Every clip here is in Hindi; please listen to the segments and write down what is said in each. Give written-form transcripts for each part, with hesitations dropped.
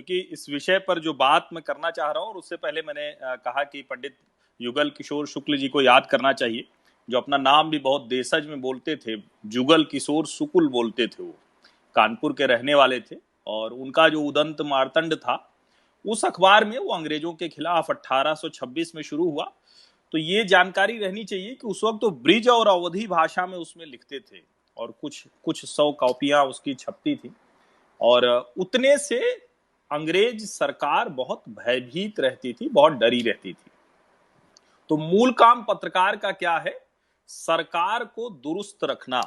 चूंकि इस विषय पर जो बात मैं करना चाह रहा हूँ, और उससे पहले मैंने कहा कि पंडित युगल किशोर शुक्ल जी को याद करना चाहिए, जो अपना नाम भी बहुत देशज में बोलते थे। जुगल किशोर शुक्ल बोलते थे। वो कानपुर के रहने वाले थे, और उनका जो उदंत मार्तंड था, उस अखबार में वो अंग्रेजों के खिलाफ 1826 में शुरू हुआ। तो ये जानकारी रहनी चाहिए कि उस वक्त तो ब्रिज और अवधी भाषा में उसमें लिखते थे, और कुछ कुछ 100 कॉपियां उसकी छपती थी। और उतने से अंग्रेज सरकार बहुत भयभीत रहती थी, बहुत डरी रहती थी। तो मूल काम पत्रकार का क्या है? सरकार को दुरुस्त रखना।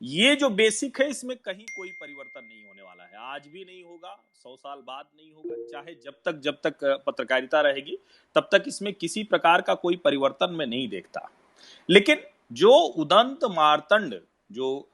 ये जो बेसिक है, इसमें कहीं कोई परिवर्तन नहीं होने वाला है। आज भी नहीं होगा, 100 साल बाद नहीं होगा, चाहे जब तक पत्रकारिता रहेगी तब तक इसमें किसी प्रकार का कोई परिवर्तन मैं नहीं देखता। लेकिन जो उदंत मार्तंड, जो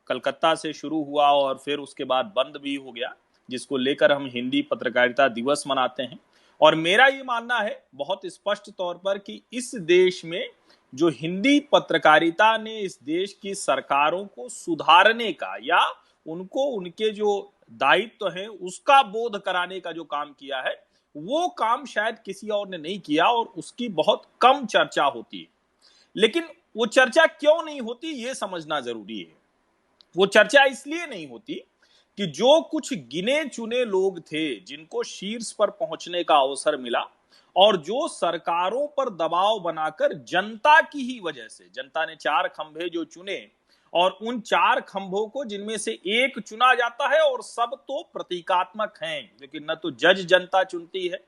कलकत्ता से शुरू हुआ और फिर उसके बाद बंद भी हो गया, जिसको लेकर हम हिंदी पत्रकारिता दिवस मनाते हैं, और मेरा ये मानना है बहुत स्पष्ट तौर पर कि इस देश में जो हिंदी पत्रकारिता ने इस देश की सरकारों को सुधारने का, या उनको उनके जो दायित्व हैं उसका बोध कराने का जो काम किया है, वो काम शायद किसी और ने नहीं किया, और उसकी बहुत कम चर्चा होती है। लेकिन वो चर्चा क्यों नहीं होती, ये समझना जरूरी है। वो चर्चा इसलिए नहीं होती कि जो कुछ गिने चुने लोग थे, जिनको शीर्ष पर पहुंचने का अवसर मिला, और जो सरकारों पर दबाव बनाकर जनता की ही वजह से, जनता ने 4 खंभे जो चुने, और उन 4 खंभों को जिनमें से एक चुना जाता है, और सब तो प्रतीकात्मक हैं, क्योंकि न तो जज जनता चुनती है,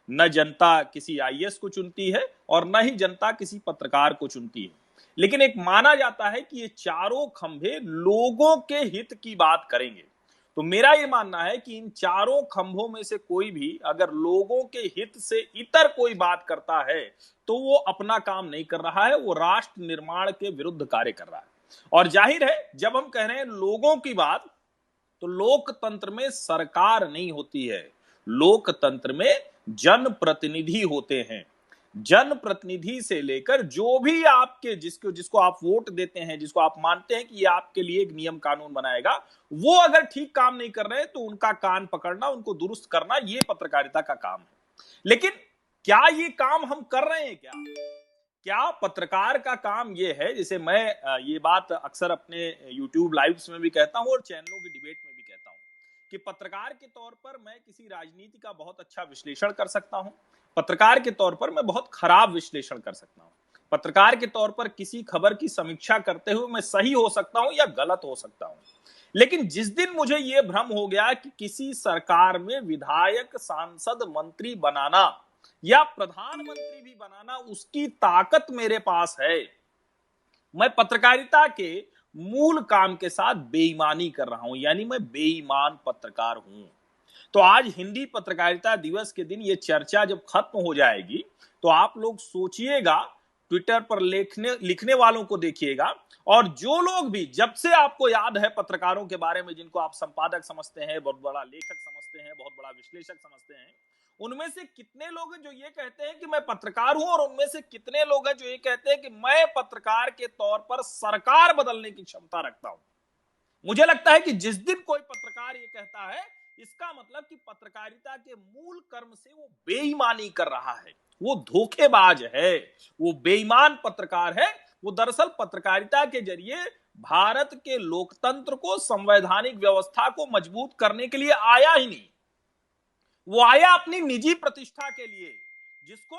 न जनता किसी आईएएस को चुनती है, और न ही जनता किसी पत्रकार को चुनती है। लेकिन एक माना जाता है कि ये चारों खंभे लोगों के हित की बात करेंगे। तो मेरा ये मानना है कि इन चारों खंभों में से कोई भी अगर लोगों के हित से इतर कोई बात करता है, तो वो अपना काम नहीं कर रहा है, वो राष्ट्र निर्माण के विरुद्ध कार्य कर रहा है। और जाहिर है, जब हम कह रहे हैं लोगों की बात, तो लोकतंत्र में सरकार नहीं होती है, लोकतंत्र में जनप्रतिनिधि होते हैं। जनप्रतिनिधि से लेकर जो भी आपके जिसको जिसको आप वोट देते हैं, जिसको आप मानते हैं कि ये आपके लिए एक नियम कानून बनाएगा, वो अगर ठीक काम नहीं कर रहे हैं तो उनका कान पकड़ना, उनको दुरुस्त करना, ये पत्रकारिता का काम है। लेकिन क्या ये काम हम कर रहे हैं? क्या पत्रकार का काम ये है? जैसे मैं ये बात अक्सर अपने YouTube लाइव्स में भी कहता हूं और चैनलों की डिबेट में भी कहता हूं कि पत्रकार के तौर पर मैं किसी राजनीति का बहुत अच्छा विश्लेषण कर सकता हूं, पत्रकार के तौर पर मैं बहुत खराब विश्लेषण कर सकता हूं, पत्रकार के तौर पर किसी खबर की समीक्षा करते हुए मैं सही हो सकता हूं या गलत हो सकता हूं। लेकिन जिस दिन मुझे यह भ्रम हो गया कि किसी सरकार में विधायक, सांसद, मंत्री बनाना या प्रधानमंत्री भी बनाना उसकी ताकत मेरे पास है, मैं पत्रकारिता के मूल काम के साथ बेईमानी कर रहा हूं, यानी मैं बेईमान पत्रकार हूं। तो आज हिंदी पत्रकारिता दिवस के दिन ये चर्चा जब खत्म हो जाएगी, तो आप लोग सोचिएगा, ट्विटर पर लिखने वालों को देखिएगा, और जो लोग भी, जब से आपको याद है पत्रकारों के बारे में, जिनको आप संपादक समझते हैं, बहुत बड़ा लेखक समझते हैं, बहुत बड़ा विश्लेषक समझते हैं, उनमें से कितने लोग हैं जो ये कहते हैं कि मैं पत्रकार हूं, और उनमें से कितने लोग हैं जो ये कहते हैं कि मैं पत्रकार के तौर पर सरकार बदलने की क्षमता रखता हूं। मुझे लगता है कि जिस दिन कोई पत्रकार ये कहता है, इसका मतलब कि पत्रकारिता के मूल कर्म से वो बेईमानी कर रहा है, वो धोखेबाज है, वो बेईमान पत्रकार है। वो दरअसल पत्रकारिता के जरिए भारत के लोकतंत्र को, संवैधानिक व्यवस्था को मजबूत करने के लिए आया ही नहीं, वो आया अपनी निजी प्रतिष्ठा के लिए, जिसको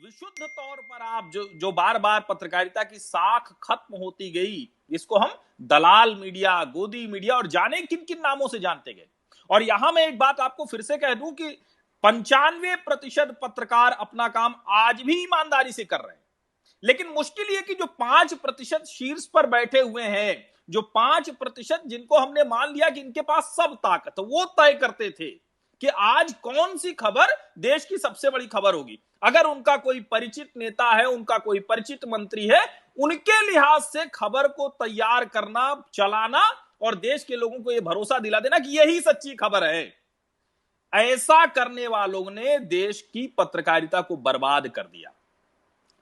विशुद्ध तौर पर आप जो बार बार पत्रकारिता की साख खत्म होती गई, इसको हम दलाल मीडिया, गोदी मीडिया और जाने किन किन नामों से जानते गए। और यहां मैं एक बात आपको फिर से कह दूं कि 95% पत्रकार अपना काम आज भी ईमानदारी से कर रहे हैं। लेकिन मुश्किल यह कि जो 5% शीर्ष पर बैठे हुए हैं, जो 5% जिनको हमने मान लिया कि इनके पास सब ताकत, वो तय करते थे कि आज कौन सी खबर देश की सबसे बड़ी खबर होगी। अगर उनका कोई परिचित नेता है, उनका कोई परिचित मंत्री है, उनके लिहाज से खबर को तैयार करना, चलाना और देश के लोगों को यह भरोसा दिला देना कि यही सच्ची खबर है, ऐसा करने वालों ने देश की पत्रकारिता को बर्बाद कर दिया।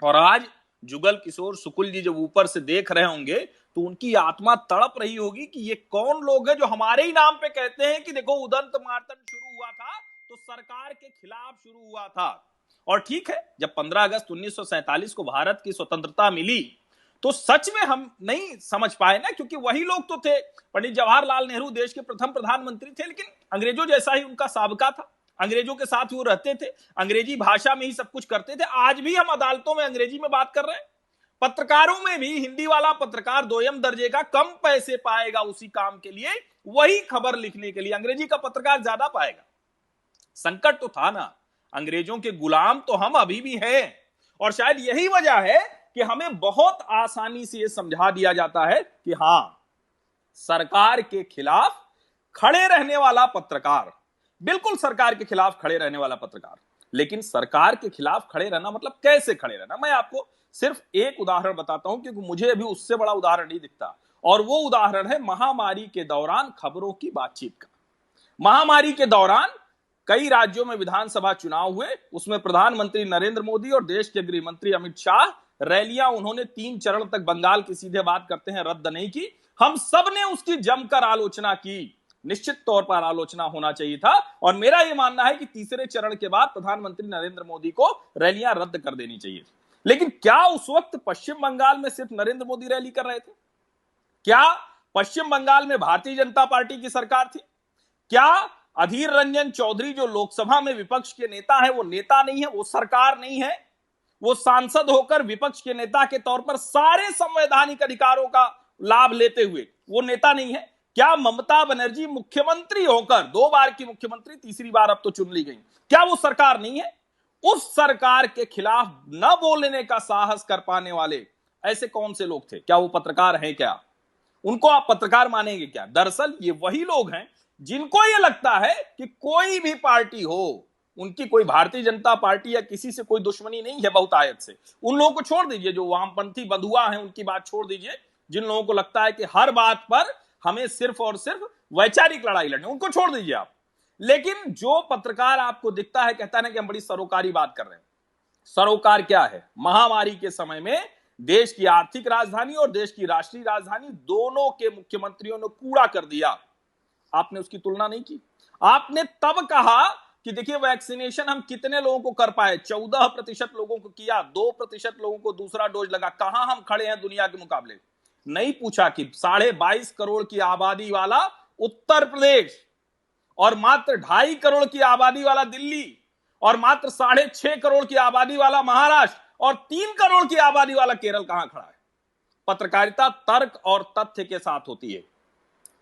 और आज जुगल किशोर शुक्ल जी जब ऊपर से देख रहे होंगे, तो उनकी आत्मा तड़प रही होगी कि ये कौन लोग हैं जो हमारे ही नाम पे कहते हैं कि देखो उदंत मार्तंड शुरू हुआ हुआ था तो सरकार के खिलाफ शुरू हुआ था। और ठीक है, जब 15 अगस्त 1947 को भारत की स्वतंत्रता मिली तो सच में हम नहीं समझ पाए ना, क्योंकि वही लोग तो थे। पंडित जवाहरलाल नेहरू देश के प्रथम प्रधानमंत्री थे, लेकिन अंग्रेजों जैसा ही उनका साबका था, अंग्रेजों के साथ वो रहते थे, अंग्रेजी भाषा में ही सब कुछ करते थे। आज भी हम अदालतों में अंग्रेजी में बात कर रहे हैं। पत्रकारों में भी हिंदी वाला पत्रकार दोयम दर्जे का कम पैसे पाएगा उसी काम के लिए, वही खबर लिखने के लिए अंग्रेजी का पत्रकार ज्यादा पाएगा। संकट तो था ना, अंग्रेजों के गुलाम तो हम अभी भी हैं। और शायद यही वजह है कि हमें बहुत आसानी से यह समझा दिया जाता है कि हां, सरकार के खिलाफ खड़े रहने वाला पत्रकार, बिल्कुल सरकार के खिलाफ खड़े रहने वाला पत्रकार। लेकिन सरकार के खिलाफ खड़े रहना मतलब कैसे खड़े रहना, मैं आपको सिर्फ एक उदाहरण बताता हूं, क्योंकि मुझे अभी उससे बड़ा उदाहरण नहीं दिखता। और वो उदाहरण है महामारी के दौरान खबरों की बातचीत का। महामारी के दौरान कई राज्यों में विधानसभा चुनाव हुए, उसमें प्रधानमंत्री नरेंद्र मोदी और देश के गृह मंत्री अमित शाह रैलियां उन्होंने 3 चरण तक, बंगाल की सीधे बात करते हैं, रद्द नहीं की। हम सब ने उसकी जमकर आलोचना की, निश्चित तौर पर आलोचना होना चाहिए था। और मेरा यह मानना है कि तीसरे चरण के बाद प्रधानमंत्री नरेंद्र मोदी को रैलियां रद्द कर देनी चाहिए। लेकिन क्या उस वक्त पश्चिम बंगाल में सिर्फ नरेंद्र मोदी रैली कर रहे थे? क्या पश्चिम बंगाल में भारतीय जनता पार्टी की सरकार थी? क्या अधीर रंजन चौधरी जो लोकसभा में विपक्ष के नेता है, वो नेता नहीं है, वो सरकार नहीं है? वो सांसद होकर विपक्ष के नेता के तौर पर सारे संवैधानिक अधिकारों का लाभ लेते हुए वो नेता नहीं है? क्या ममता बनर्जी मुख्यमंत्री होकर, 2 बार की मुख्यमंत्री, तीसरी बार अब तो चुन ली गई, क्या वो सरकार नहीं है? उस सरकार के खिलाफ न बोलने का साहस कर पाने वाले ऐसे कौन से लोग थे? क्या वो पत्रकार हैं? क्या उनको आप पत्रकार मानेंगे क्या? दरअसल ये वही लोग हैं जिनको ये लगता है कि कोई भी पार्टी हो, उनकी कोई भारतीय जनता पार्टी या किसी से कोई दुश्मनी नहीं है बहुतायत से। उन लोगों को छोड़ दीजिए, जो वामपंथी बंधुआ हैं उनकी बात छोड़ दीजिए, जिन लोगों को लगता है कि हर बात पर हमें सिर्फ और सिर्फ वैचारिक लड़ाई लड़नी, उनको छोड़ दीजिए आप। लेकिन जो पत्रकार आपको दिखता है, कहता है ना कि हम बड़ी सरोकारी बात कर रहे हैं। सरोकार क्या है? महामारी के समय में देश की आर्थिक राजधानी और देश की राष्ट्रीय राजधानी दोनों के मुख्यमंत्रियों ने कूड़ा कर दिया। आपने उसकी तुलना नहीं की। आपने तब कहा कि देखिए वैक्सीनेशन हम कितने लोगों को कर पाए, 14% लोगों को किया, 2% लोगों को दूसरा डोज लगा। कहां हम खड़े हैं दुनिया के मुकाबले? नहीं पूछा कि 22.5 करोड़ की आबादी वाला उत्तर प्रदेश और मात्र 2.5 करोड़ की आबादी वाला दिल्ली और मात्र 6.5 करोड़ की आबादी वाला महाराष्ट्र और 3 करोड़ की आबादी वाला केरल कहां खड़ा है? पत्रकारिता तर्क और तथ्य के साथ होती है।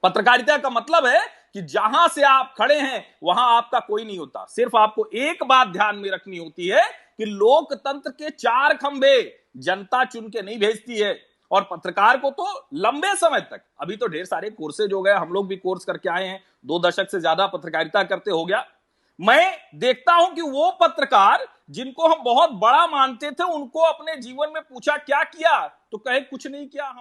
पत्रकारिता का मतलब है कि जहां से आप खड़े हैं वहां आपका कोई नहीं होता। सिर्फ आपको एक बात ध्यान में रखनी होती है कि लोकतंत्र के 4 खंभे जनता चुन के नहीं भेजती है। और पत्रकार को तो लंबे समय तक, अभी तो ढेर सारे कोर्सेज हो गए, हम लोग भी कोर्स करके आए हैं, 2 दशक से ज्यादा पत्रकारिता करते हो गया। मैं देखता हूं कि वो पत्रकार जिनको हम बहुत बड़ा मानते थे, उनको अपने जीवन में पूछा क्या किया, तो कहे कुछ नहीं किया। हम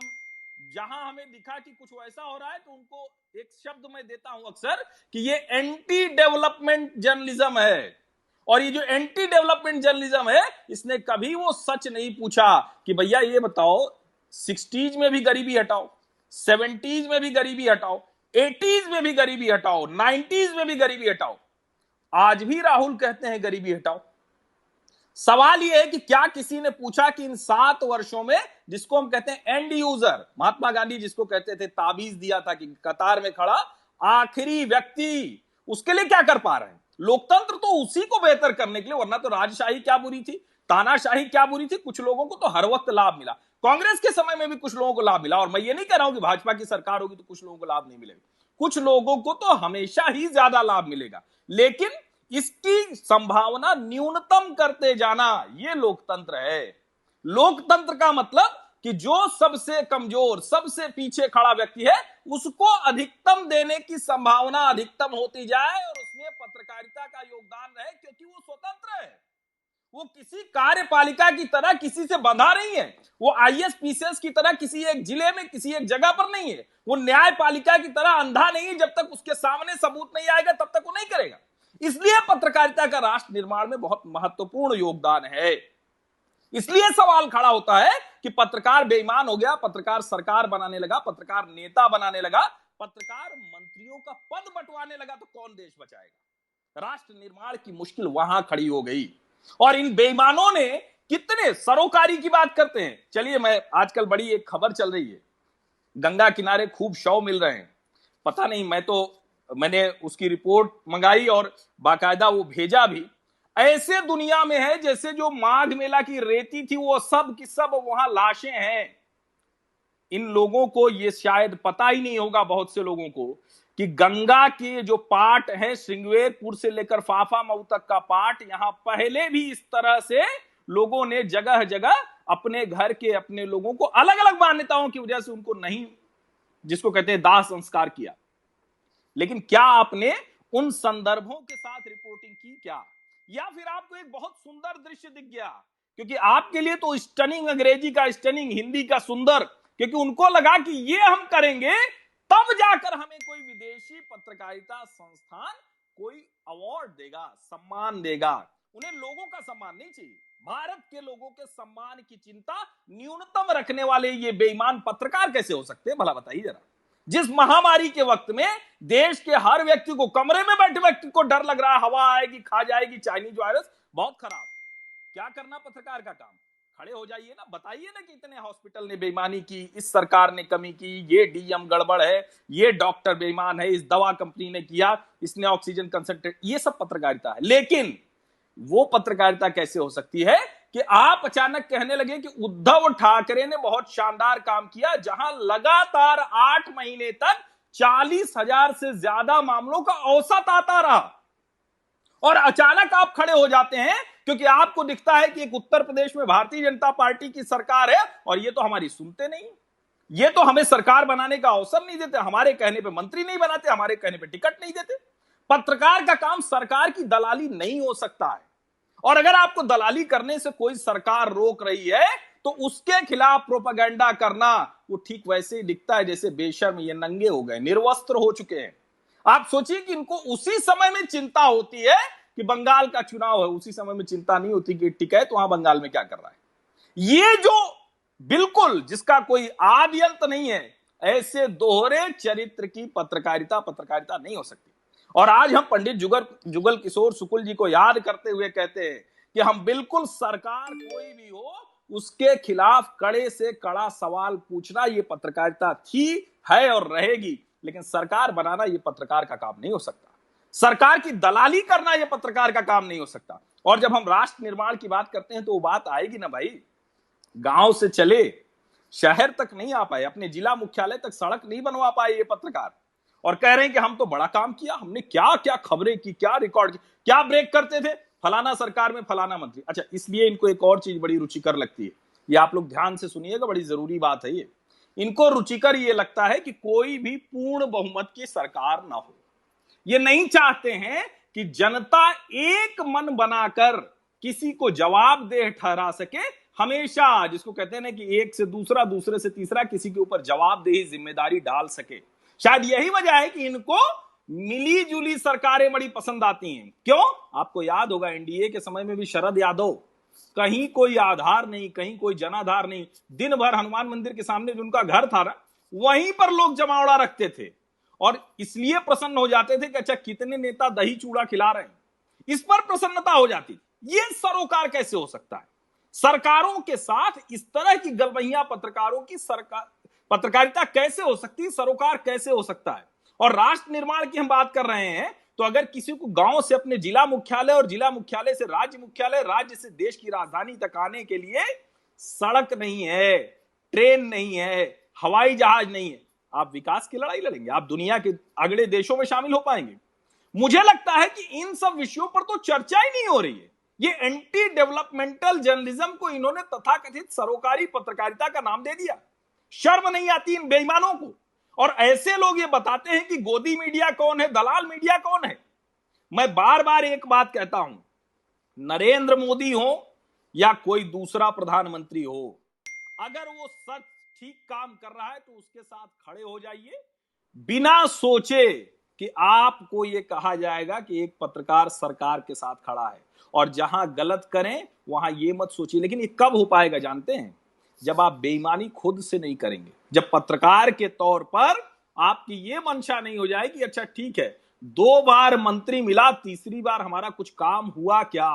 जहां हमें दिखा कि कुछ वैसा हो रहा है तो उनको एक शब्द मैं देता हूं अक्सर कि ये एंटी डेवलपमेंट जर्नलिज्म है। और ये जो एंटी डेवलपमेंट जर्नलिज्म है, इसने कभी वो सच नहीं पूछा कि भैया ये बताओ 60s में भी गरीबी हटाओ, 70s में भी गरीबी हटाओ, 80s में भी गरीबी हटाओ, 90s में भी गरीबी हटाओ, आज भी राहुल कहते हैं गरीबी हटाओ। सवाल यह है कि क्या किसी ने पूछा कि इन 7 वर्षों में, जिसको हम कहते हैं एंड यूजर, महात्मा गांधी जिसको कहते थे, ताबीज दिया था कि कतार में खड़ा आखिरी व्यक्ति, उसके लिए क्या कर पा रहे हैं? लोकतंत्र तो उसी को बेहतर करने के लिए, वरना तो राजशाही क्या बुरी थी, तानाशाही क्या बुरी थी। कुछ लोगों को तो हर वक्त लाभ मिला, कांग्रेस के समय में भी कुछ लोगों को लाभ मिला। और मैं ये नहीं कह रहा हूं कि भाजपा की सरकार होगी तो कुछ लोगों को लाभ नहीं मिलेगा, कुछ लोगों को तो हमेशा ही ज्यादा लाभ मिलेगा। लेकिन इसकी संभावना न्यूनतम करते जाना, यह लोकतंत्र है। लोकतंत्र का मतलब कि जो सबसे कमजोर, सबसे पीछे खड़ा व्यक्ति है, उसको अधिकतम देने की संभावना अधिकतम होती जाए और उसमें पत्रकारिता का योगदान रहे, क्योंकि वो स्वतंत्र है। वो किसी कार्यपालिका की तरह किसी से बंधा नहीं है, वो आईएएस पीसीएस की तरह किसी एक जिले में किसी एक जगह पर नहीं है, वो न्यायपालिका की तरह अंधा नहीं है। जब तक उसके सामने सबूत नहीं आएगा तब तक वो नहीं करेगा। इसलिए पत्रकारिता का राष्ट्र निर्माण में बहुत महत्वपूर्ण योगदान है। इसलिए सवाल खड़ा होता है कि पत्रकार बेईमान हो गया, पत्रकार सरकार बनाने लगा, पत्रकार नेता बनाने लगा, पत्रकार मंत्रियों का पद बंटवाने लगा, तो कौन देश बचाएगा? राष्ट्र निर्माण की मुश्किल वहां खड़ी हो गई। और इन बेईमानों ने कितने सरोकारी की बात करते हैं। चलिए, मैं आजकल बड़ी एक खबर चल रही है, गंगा किनारे खूब शव मिल रहे हैं। पता नहीं, मैंने उसकी रिपोर्ट मंगाई और बाकायदा वो भेजा भी। ऐसे दुनिया में है जैसे जो माघ मेला की रेती थी वो सब की सब वहां लाशें हैं। इन लोगों को ये शायद पता ही नहीं होगा, बहुत से लोगों को, कि गंगा के जो पाट है, श्रृंगेरपुर से लेकर फाफा मऊ तक का पाट, यहां पहले भी इस तरह से लोगों ने जगह जगह अपने घर के अपने लोगों को अलग अलग मान्यताओं की वजह से उनको नहीं, जिसको कहते हैं दाह संस्कार किया। लेकिन क्या आपने उन संदर्भों के साथ रिपोर्टिंग की क्या? या फिर आपको एक बहुत सुंदर दृश्य दिख गया, क्योंकि आपके लिए तो स्टनिंग अंग्रेजी का, स्टनिंग हिंदी का सुंदर, क्योंकि उनको लगा कि ये हम करेंगे तब जाकर हमें कोई विदेशी पत्रकारिता संस्थान कोई अवार्ड देगा, सम्मान देगा। उन्हें लोगों का सम्मान नहीं चाहिए, भारत के लोगों के सम्मान की चिंता न्यूनतम रखने वाले ये बेईमान पत्रकार कैसे हो सकते हैं, भला बताइए जरा। जिस महामारी के वक्त में देश के हर व्यक्ति को, कमरे में बैठे व्यक्ति को डर लग रहा है हवा आएगी, खा जाएगी चाइनीज वायरस, बहुत खराब। क्या करना पत्रकार का काम? खड़े हो जाइए ना, बताइए ना कि इतने हॉस्पिटल ने बेईमानी की, इस सरकार ने कमी की, ये डीएम गड़बड़ है, ये डॉक्टर बेईमान है, इस दवा कंपनी ने किया, इसने ऑक्सीजन कंसंट्रेट, ये सब पत्रकारिता है। लेकिन वो पत्रकारिता कैसे हो सकती है कि आप अचानक कहने लगे कि उद्धव ठाकरे ने बहुत शानदार काम किया, जहां लगातार 8 महीने तक 40,000 से ज्यादा मामलों का औसत आता रहा। और अचानक आप खड़े हो जाते हैं क्योंकि आपको दिखता है कि एक उत्तर प्रदेश में भारतीय जनता पार्टी की सरकार है और ये तो हमारी सुनते नहीं, ये तो हमें सरकार बनाने का अवसर नहीं देते, हमारे कहने पे मंत्री नहीं बनाते, हमारे कहने पे टिकट नहीं देते। पत्रकार का काम सरकार की दलाली नहीं हो सकता है। और अगर आपको दलाली करने से कोई सरकार रोक रही है तो उसके खिलाफ प्रोपेगेंडा करना वो ठीक वैसे ही दिखता है जैसे बेशर्म ये नंगे हो गए, निर्वस्त्र हो चुके हैं। आप सोचिए कि इनको उसी समय में चिंता होती है कि बंगाल का चुनाव है, उसी समय में चिंता नहीं होती कि टिकैत वहां बंगाल में क्या कर रहा है। ये जो बिल्कुल जिसका कोई आदि अंत नहीं है, ऐसे दोहरे चरित्र की पत्रकारिता नहीं हो सकती। और आज हम पंडित जुगल किशोर शुक्ल जी को याद करते हुए कहते हैं कि हम बिल्कुल, सरकार कोई भी हो उसके खिलाफ कड़े से कड़ा सवाल पूछना ये पत्रकारिता थी, है और रहेगी। लेकिन सरकार बनाना ये पत्रकार का काम नहीं हो सकता, सरकार की दलाली करना ये पत्रकार का काम नहीं हो सकता। और जब हम राष्ट्र निर्माण की बात करते हैं तो वो बात आएगी ना भाई, गांव से चले शहर तक नहीं आ पाए, अपने जिला मुख्यालय तक सड़क नहीं बनवा पाए ये पत्रकार, और कह रहे हैं कि हम तो बड़ा काम किया, हमने क्या क्या खबरें की, क्या रिकॉर्ड की, क्या ब्रेक करते थे फलाना सरकार में फलाना मंत्री। अच्छा, इसलिए इनको एक और चीज बड़ी रुचिकर लगती है, ये आप लोग ध्यान से सुनिएगा, बड़ी जरूरी बात है ये। इनको रुचिकर ये लगता है कि कोई भी पूर्ण बहुमत की सरकार ना हो। ये नहीं चाहते हैं कि जनता एक मन बनाकर किसी को जवाबदेह ठहरा सके, हमेशा जिसको कहते हैं ना कि एक से दूसरा, दूसरे से तीसरा किसी के ऊपर जवाबदेही जिम्मेदारी डाल सके। शायद यही वजह है कि इनको मिली जुली सरकारें बड़ी पसंद आती हैं। क्यों? आपको याद होगा एनडीए के समय में भी शरद यादव, कहीं कोई आधार नहीं, कहीं कोई जनाधार नहीं, दिन भर हनुमान मंदिर के सामने जो उनका घर था ना, वहीं पर लोग जमावड़ा रखते थे और इसलिए प्रसन्न हो जाते थे कि अच्छा कितने नेता दही चूड़ा खिला रहे हैं, इस पर प्रसन्नता हो जाती। ये सरोकार कैसे हो सकता है? सरकारों के साथ इस तरह की गलबहियां पत्रकारों की सरकार पत्रकारिता कैसे हो सकती है, सरोकार कैसे हो सकता है? और राष्ट्र निर्माण की हम बात कर रहे हैं तो अगर किसी को गांव से अपने जिला मुख्यालय और जिला मुख्यालय से राज्य मुख्यालय, राज्य से देश की राजधानी तक आने के लिए सड़क नहीं है, ट्रेन नहीं है, हवाई जहाज नहीं है, आप विकास की लड़ाई लड़ेंगे? आप दुनिया के अगले देशों में शामिल हो पाएंगे? मुझे लगता है कि इन सब विषयों पर तो चर्चा ही नहीं हो रही है। ये एंटी डेवलपमेंटल जर्नलिज्म को इन्होंने तथाकथित सरोकारी पत्रकारिता का नाम दे दिया। शर्म नहीं आती इन बेईमानों को? और ऐसे लोग ये बताते हैं कि गोदी मीडिया कौन है, दलाल मीडिया कौन है। मैं बार बार एक बात कहता हूं, नरेंद्र मोदी हो या कोई दूसरा प्रधानमंत्री हो, अगर वो सच ठीक काम कर रहा है तो उसके साथ खड़े हो जाइए, बिना सोचे कि आपको ये कहा जाएगा कि एक पत्रकार सरकार के साथ खड़ा है। और जहां गलत करें वहां ये मत सोचिए। लेकिन ये कब हो पाएगा जानते हैं? जब आप बेईमानी खुद से नहीं करेंगे, जब पत्रकार के तौर पर आपकी ये मंशा नहीं हो जाए कि अच्छा ठीक है, 2 बार मंत्री मिला, तीसरी बार हमारा कुछ काम हुआ क्या?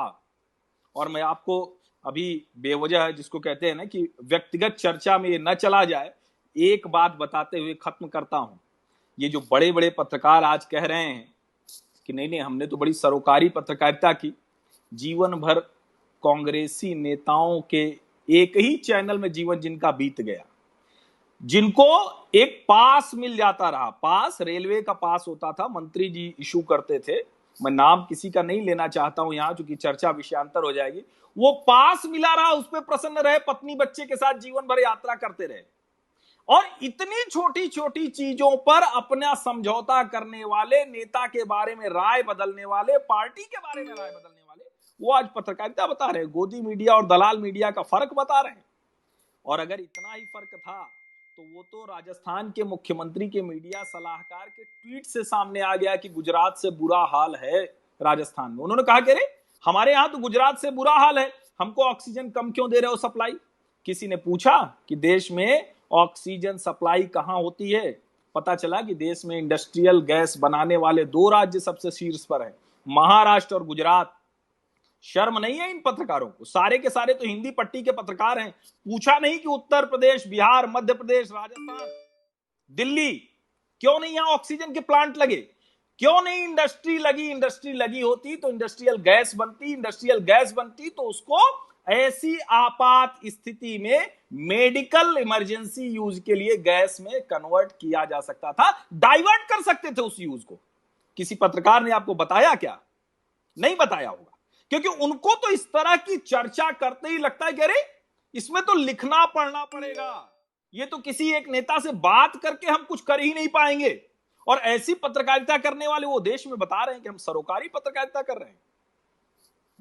और मैं आपको अभी बेवजह, जिसको कहते हैं ना कि व्यक्तिगत चर्चा में ये न चला जाए, एक बात बताते हुए खत्म करता हूं। ये जो बड़े बड़े पत्रकार आज कह रहे हैं कि नहीं नहीं हमने तो बड़ी सरोकारी पत्रकारिता की, जीवन भर कांग्रेसी नेताओं के एक ही चैनल में जीवन जिनका बीत गया, जिनको एक पास मिल जाता रहा, पास रेलवे का पास होता था, मंत्री जी इशू करते थे, मैं नाम किसी का नहीं लेना चाहता हूं यहां क्योंकि चर्चा विषयांतर हो जाएगी, वो पास मिला रहा, उस पर प्रसन्न रहे, पत्नी बच्चे के साथ जीवन भर यात्रा करते रहे। और इतनी छोटी छोटी चीजों पर अपना समझौता करने वाले, नेता के बारे में राय बदलने वाले, पार्टी के बारे में राय बदलने वाले, वो आज पत्रकारिता बता रहे हैं, गोदी मीडिया और दलाल मीडिया का फर्क बता रहे हैं। और अगर इतना ही फर्क था तो वो तो राजस्थान के मुख्यमंत्री के मीडिया सलाहकार के ट्वीट से सामने आ गया कि गुजरात से बुरा हाल है राजस्थान में। उन्होंने कहा कि अरे हमारे यहां तो गुजरात से बुरा हाल है, हमको ऑक्सीजन कम क्यों दे रहे हो सप्लाई? किसी ने पूछा कि देश में ऑक्सीजन सप्लाई कहां होती है? पता चला कि देश में इंडस्ट्रियल गैस बनाने वाले 2 राज्य सबसे शीर्ष पर है, महाराष्ट्र और गुजरात। शर्म नहीं है इन पत्रकारों को? सारे के सारे तो हिंदी पट्टी के पत्रकार हैं। पूछा नहीं कि उत्तर प्रदेश, बिहार, मध्य प्रदेश, राजस्थान, दिल्ली, क्यों नहीं यहां ऑक्सीजन के प्लांट लगे? क्यों नहीं इंडस्ट्री लगी? इंडस्ट्री लगी होती तो इंडस्ट्रियल गैस बनती, इंडस्ट्रियल गैस बनती तो उसको ऐसी आपात स्थिति में मेडिकल इमरजेंसी यूज के लिए गैस में कन्वर्ट किया जा सकता था, डाइवर्ट कर सकते थे उस यूज को। किसी पत्रकार ने आपको बताया क्या? नहीं बताया होगा, क्योंकि उनको तो इस तरह की चर्चा करते ही लगता है कि अरे इसमें तो लिखना पढ़ना पड़ेगा, ये तो किसी एक नेता से बात करके हम कुछ कर ही नहीं पाएंगे। और ऐसी पत्रकारिता करने वाले वो देश में बता रहे हैं कि हम सरोकारी पत्रकारिता कर रहे हैं।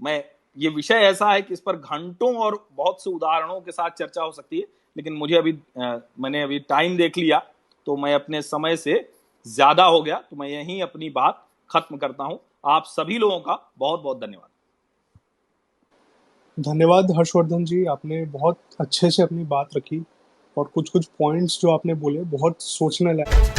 मैं, ये विषय ऐसा है कि इस पर घंटों और बहुत से उदाहरणों के साथ चर्चा हो सकती है, लेकिन मुझे मैंने अभी टाइम देख लिया तो मैं अपने समय से ज्यादा हो गया, तो मैं यहीं अपनी बात खत्म करता हूं। आप सभी लोगों का बहुत बहुत धन्यवाद। धन्यवाद हर्षवर्धन जी, आपने बहुत अच्छे से अपनी बात रखी और कुछ कुछ पॉइंट्स जो आपने बोले बहुत सोचने लायक।